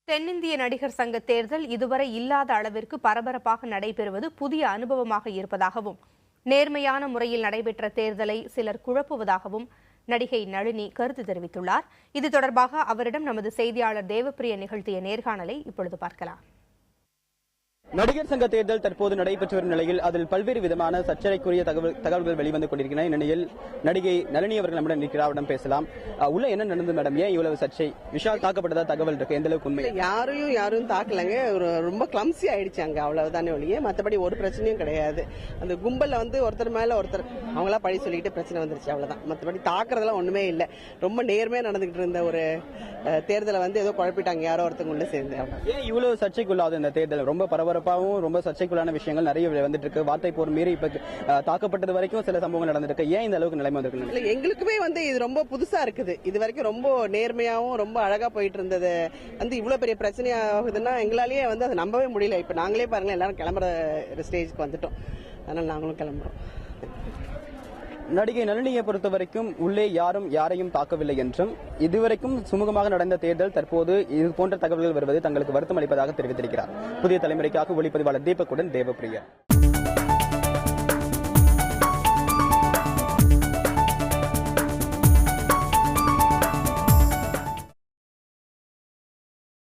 தென்னிந்திய நடிகர் சங்க தேர்தல் இதுவரை இல்லாத அளவிற்கு பரபரப்பாக நடைபெறுவது புதிய அனுபவமாக இருப்பதாகவும், நேர்மையான முறையில் நடைபெற்ற தேர்தலை சிலர் குழப்புவதாகவும் நடிகை நளினி கருத்து தெரிவித்துள்ளார். இது தொடர்பாக அவரிடம் நமது செய்தியாளர் தேவப்பிரிய நிகழ்த்திய நேர்காணலை இப்பொழுது பார்க்கலாம். நடிகர் சங்க தேர்தல் தற்போது நடைபெற்று வரும் நிலையில் அதில் பல்வேறு விதமான சர்ச்சைக்குரிய தகவல்கள் வெளிவந்து கொண்டிருக்கின்றன. இந்நிலையில் நடிகை நளினி அவர்கள் நம்முடன் இருக்கிறார். அவரிடம் பேசலாம். உள்ள என்ன நடந்தது மேடம்? ஏன் இவ்வளவு சர்ச்சை? விஷால் தாக்கப்பட்டதா தகவல் இருக்கு, எந்த அளவுக்கு உண்மை? யாரும் தாக்கலங்க. ரொம்ப கிளம்சி ஆயிடுச்சு அங்க, அவ்வளவுதானே ஒழிய மற்றபடி ஒரு பிரச்சனையும் கிடையாது. அந்த கும்பல்ல ஒருத்தர் மேல ஒருத்தர் அவங்களா பழி சொல்லிட்டு பிரச்சனை வந்துருச்சு, அவ்வளவுதான். மற்றபடி தாக்குறதெல்லாம் ஒண்ணுமே இல்லை. ரொம்ப நேர்மையா நடந்துகிட்டு இருந்த ஒரு தேர்தலை ஏதோ குழப்பிட்டாங்க யாரோ ஒருத்தவங்க உள்ள சேர்ந்து. ஏன் இவ்வளவு சர்ச்சைக்குள்ளாத இந்த தேர்தல்? ரொம்ப பரபரப்பாகவும் ரொம்ப சர்ச்சைக்குள்ளான விஷயங்கள் நிறைய வந்துட்டு இருக்கு. வார்த்தை போர் மீறி இப்ப தாக்கப்பட்டது வரைக்கும் சில சம்பவங்கள் நடந்திருக்கு. ஏன் இந்த அளவுக்கு நிலைமை வந்திருக்கு? எங்களுக்குமே இது ரொம்ப புதுசா இருக்குது. இது வரைக்கும் ரொம்ப நேர்மையாவும் ரொம்ப அழகா போயிட்டு இருந்தது இவ்வளவு பெரிய பிரச்சனை ஆகுதுன்னா எங்களாலேயே அதை நம்பவே முடியல. இப்ப நாங்களே பாருங்க, எல்லாரும் கிளம்புற ஸ்டேஜ்க்கு வந்துட்டோம். அதனால நாங்களும் கிளம்புறோம். நடிகை நளினியை பொறுத்த வரைக்கும் உள்ளே யாரும் யாரையும் தாக்கவில்லை என்றும், இதுவரைக்கும் சுமூகமாக நடந்த தேர்தல் தற்போது இது போன்ற தகவல்கள் வருவது தங்களுக்கு வருத்தம் அளிப்பதாக தெரிவித்திருக்கிறார். புதிய தலைமுறைக்காக ஒளிப்பதிவாளர் தீபக்குடன் தேவப்பிரியா.